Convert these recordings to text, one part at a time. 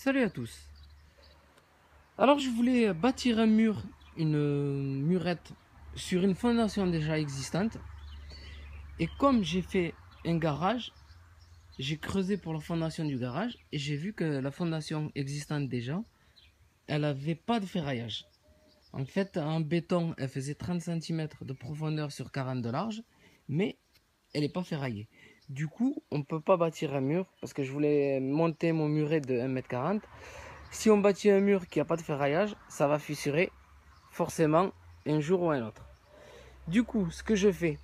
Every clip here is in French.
Salut à tous. Alors je voulais bâtir un mur, une murette sur une fondation déjà existante. Et comme j'ai fait un garage, j'ai creusé pour la fondation du garage et j'ai vu que la fondation existante déjà, elle n'avait pas de ferraillage. En fait, en béton, elle faisait 30 cm de profondeur sur 40 de large, mais elle n'est pas ferraillée. Du coup, on ne peut pas bâtir un mur parce que je voulais monter mon muret de 1,40 m. Si on bâtit un mur qui n'a pas de ferraillage, ça va fissurer forcément un jour ou un autre. Du coup, ce que je fais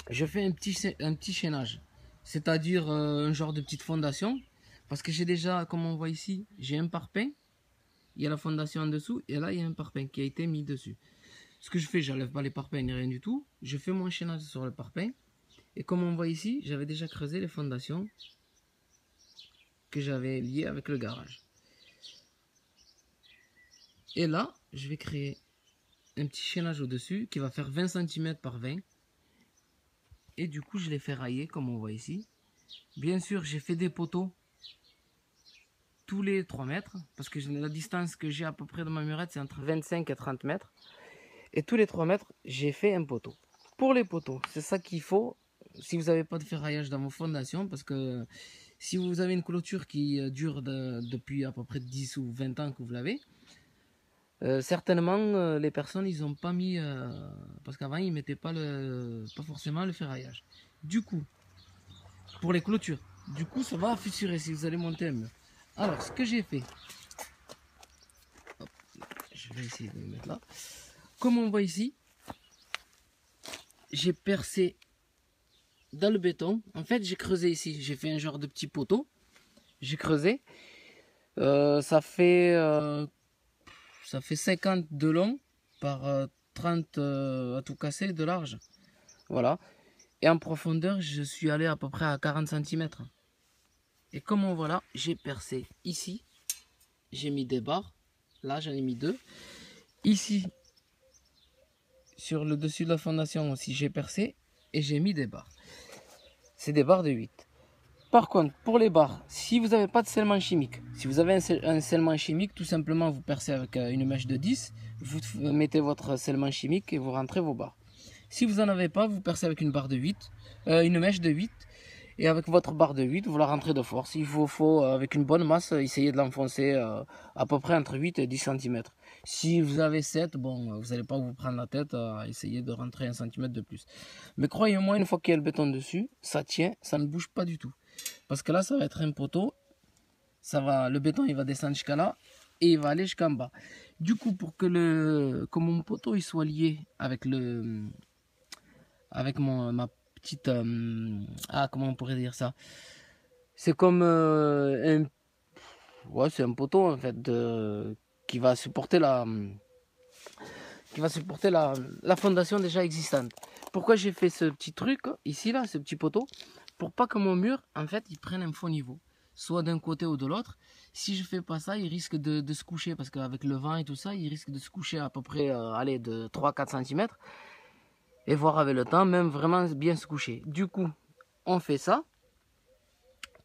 un petit chaînage, c'est-à-dire un genre de petite fondation, parce que j'ai déjà, comme on voit ici, j'ai un parpaing, il y a la fondation en dessous, et là il y a un parpaing qui a été mis dessus. Ce que je fais, j'enlève pas les parpaings ni rien du tout, je fais mon chaînage sur le parpaing, et comme on voit ici, j'avais déjà creusé les fondations que j'avais liées avec le garage. Et là, je vais créer un petit chaînage au-dessus qui va faire 20 cm par 20. Et du coup, je l'ai fait railler comme on voit ici. Bien sûr, j'ai fait des poteaux tous les 3 mètres parce que la distance que j'ai à peu près de ma murette, c'est entre 25 et 30 mètres. Et tous les 3 mètres, j'ai fait un poteau. Pour les poteaux, c'est ça qu'il faut si vous n'avez pas de ferraillage dans vos fondations, parce que si vous avez une clôture qui dure depuis à peu près 10 ou 20 ans que vous l'avez, certainement les personnes ils ont pas mis parce qu'avant ils mettaient pas forcément le ferraillage. Du coup, pour les clôtures, du coup ça va fissurer si vous allez monter un mur. Alors ce que j'ai fait, hop, je vais essayer de le mettre là. Comme on voit ici, j'ai percé dans le béton. En fait j'ai creusé ici, j'ai fait un genre de petit poteau. J'ai creusé. Ça fait 50 de long par 30 à tout casser de large. Voilà. Et en profondeur, je suis allé à peu près à 40 cm. Et comme on voit là, j'ai percé ici. J'ai mis des barres. Là, j'en ai mis 2. Ici, sur le dessus de la fondation aussi, j'ai percé. Et j'ai mis des barres. C'est des barres de 8. Par contre, pour les barres, si vous n'avez pas de scellement chimique, si vous avez un scellement chimique, tout simplement vous percez avec une mèche de 10, vous mettez votre scellement chimique et vous rentrez vos barres. Si vous n'en avez pas, vous percez avec une barre de 8, une mèche de 8, et avec votre barre de 8, vous la rentrez de force. Il vous faut, avec une bonne masse, essayer de l'enfoncer à peu près entre 8 et 10 cm. Si vous avez 7, bon, vous n'allez pas vous prendre la tête à essayer de rentrer 1 cm de plus. Mais croyez-moi, une fois qu'il y a le béton dessus, ça tient, ça ne bouge pas du tout. Parce que là, ça va être un poteau. Le béton, il va descendre jusqu'à là et il va aller jusqu'en bas. Du coup, pour que mon poteau il soit lié avec ma petite, comment on pourrait dire ça? C'est comme c'est un poteau en fait qui va supporter la fondation déjà existante. Pourquoi j'ai fait ce petit truc ici là, ce petit poteau? Pour pas que mon mur en fait il prenne un faux niveau, soit d'un côté ou de l'autre. Si je fais pas ça, il risque de se coucher parce qu'avec le vent et tout ça, il risque de se coucher à peu près de 3-4 cm et voir avec le temps même vraiment bien se coucher. Du coup, on fait ça,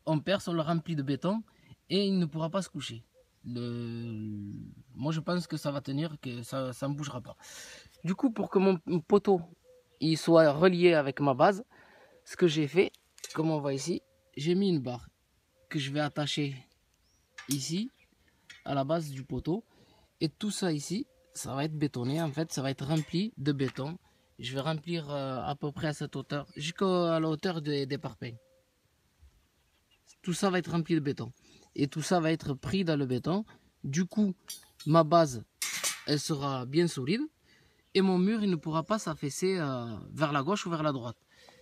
on perce, on le remplit de béton et il ne pourra pas se coucher. Moi je pense que ça va tenir, que ça ne bougera pas. Du coup, pour que mon poteau il soit relié avec ma base, ce que j'ai fait, comme on voit ici, j'ai mis une barre que je vais attacher ici à la base du poteau, et tout ça ici, ça va être bétonné. En fait, ça va être rempli de béton. Je vais remplir à peu près à cette hauteur, jusqu'à la hauteur des parpaings. Tout ça va être rempli de béton. Et tout ça va être pris dans le béton. Du coup, ma base, elle sera bien solide. Et mon mur, il ne pourra pas s'affaisser vers la gauche ou vers la droite.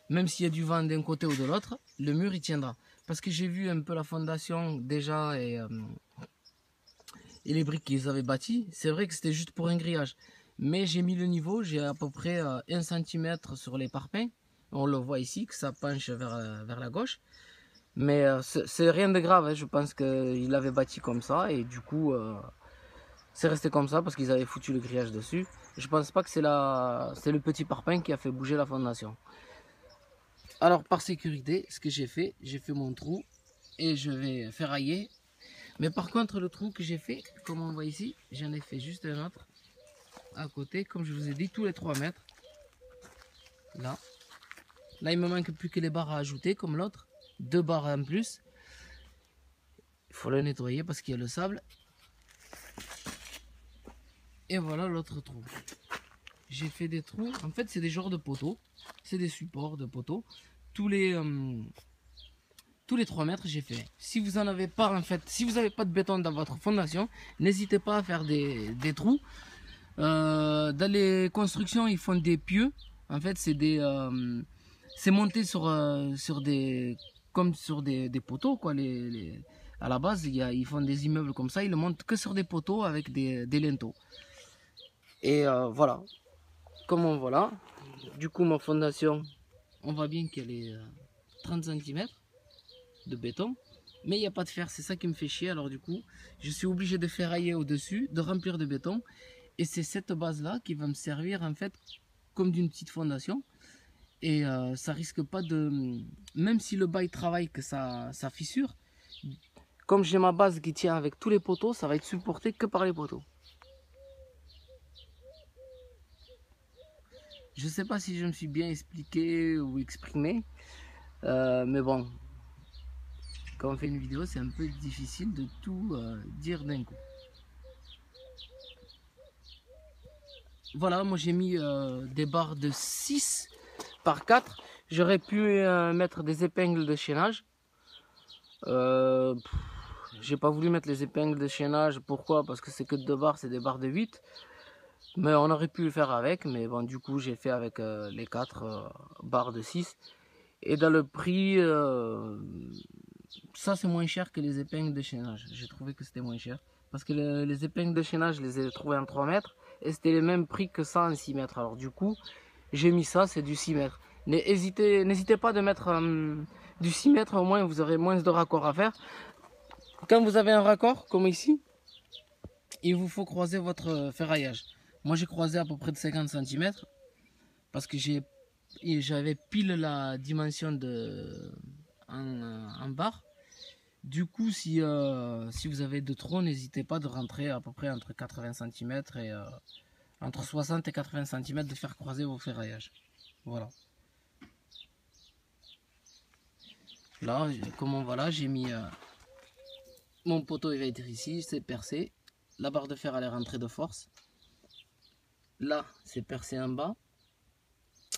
Même s'il y a du vent d'un côté ou de l'autre, le mur, il tiendra. Parce que j'ai vu un peu la fondation déjà et les briques qu'ils avaient bâties. C'est vrai que c'était juste pour un grillage. Mais j'ai mis le niveau, j'ai à peu près 1 cm sur les parpaings. On le voit ici, que ça penche vers la gauche. Mais c'est rien de grave, hein. Je pense qu'ils l'avaient bâti comme ça et du coup c'est resté comme ça parce qu'ils avaient foutu le grillage dessus. Je pense pas que c'est le petit parpaing qui a fait bouger la fondation. Alors par sécurité, ce que j'ai fait mon trou et je vais ferrailler Mais par contre, le trou que j'ai fait, comme on voit ici, j'en ai fait juste un autre à côté, comme je vous ai dit, tous les 3 mètres. Là. Là, il me manque plus que les barres à ajouter, comme l'autre. 2 barres en plus. Il faut le nettoyer parce qu'il y a le sable. Et voilà l'autre trou. J'ai fait des trous. En fait, c'est des genres de poteaux. C'est des supports de poteaux. Tous les 3 mètres, j'ai fait. Si vous en avez pas, en fait, si vous n'avez pas de béton dans votre fondation, n'hésitez pas à faire des trous. Dans les constructions, ils font des pieux. En fait, c'est monté sur des, comme sur des poteaux, quoi. À la base, ils font des immeubles comme ça. Ils le montent que sur des poteaux avec des linteaux. Et voilà. Comme on voit là. Du coup, ma fondation, on voit bien qu'elle est 30 cm de béton. Mais il n'y a pas de fer, c'est ça qui me fait chier. Alors du coup, je suis obligé de ferrailler au-dessus, de remplir de béton. Et c'est cette base-là qui va me servir en fait comme d'une petite fondation. Et ça risque pas de... Même si le bas il travaille, que ça fissure, comme j'ai ma base qui tient avec tous les poteaux, ça va être supporté que par les poteaux. Je sais pas si je me suis bien expliqué ou exprimé. Mais bon, quand on fait une vidéo, c'est un peu difficile de tout dire d'un coup. Voilà, moi j'ai mis des barres de 6 par 4. J'aurais pu mettre des épingles de chaînage. J'ai pas voulu mettre les épingles de chaînage. Pourquoi? Parce que c'est que 2 barres, c'est des barres de 8. Mais on aurait pu le faire avec. Mais bon, du coup, j'ai fait avec les 4 barres de 6. Et dans le prix, ça c'est moins cher que les épingles de chaînage. J'ai trouvé que c'était moins cher. Parce que les épingles de chaînage, je les ai trouvées en 3 mètres. Et c'était les mêmes prix que ça en 6 mètres. Alors du coup, j'ai mis ça, c'est du 6 mètres. N'hésitez pas de mettre du 6 mètres, au moins vous aurez moins de raccords à faire. Quand vous avez un raccord, comme ici, il vous faut croiser votre ferraillage. Moi j'ai croisé à peu près de 50 cm. Parce que j'avais pile la dimension en barre. Du coup, si vous avez de trop, n'hésitez pas de rentrer à peu près entre 80 cm et entre 60 et 80 cm de faire croiser vos ferraillages. Voilà. Là, comme on voit là, j'ai mis mon poteau, il va être ici, c'est percé. La barre de fer, elle est rentrée de force. Là, c'est percé en bas.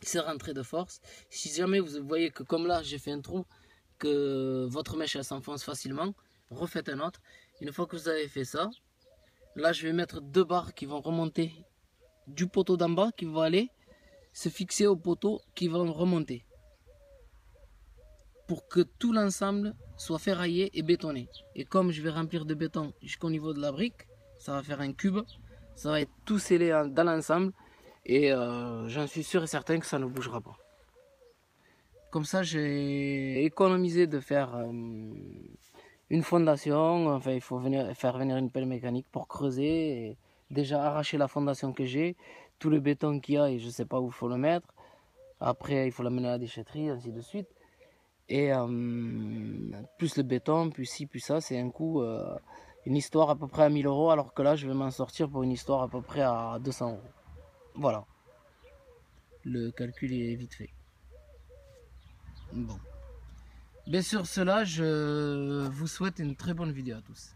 C'est rentré de force. Si jamais vous voyez que comme là, j'ai fait un trou, que votre mèche elle s'enfonce facilement, refaites un autre. Une fois que vous avez fait ça, là je vais mettre 2 barres qui vont remonter du poteau d'en bas, qui vont aller se fixer au poteau qui vont remonter, pour que tout l'ensemble soit ferraillé et bétonné. Et comme je vais remplir de béton jusqu'au niveau de la brique, ça va faire un cube, ça va être tout scellé dans l'ensemble, et j'en suis sûr et certain que ça ne bougera pas. Comme ça, j'ai économisé de faire une fondation. Enfin, il faut faire venir une pelle mécanique pour creuser. Et déjà arracher la fondation que j'ai, tout le béton qu'il y a et je sais pas où il faut le mettre. Après, il faut l'amener à la déchetterie, ainsi de suite. Et plus le béton, plus ci, plus ça, c'est un coût, une histoire à peu près à 1000 €. Alors que là, je vais m'en sortir pour une histoire à peu près à 200 €. Voilà. Le calcul est vite fait. Bon. Bien sur cela, je vous souhaite une très bonne vidéo à tous.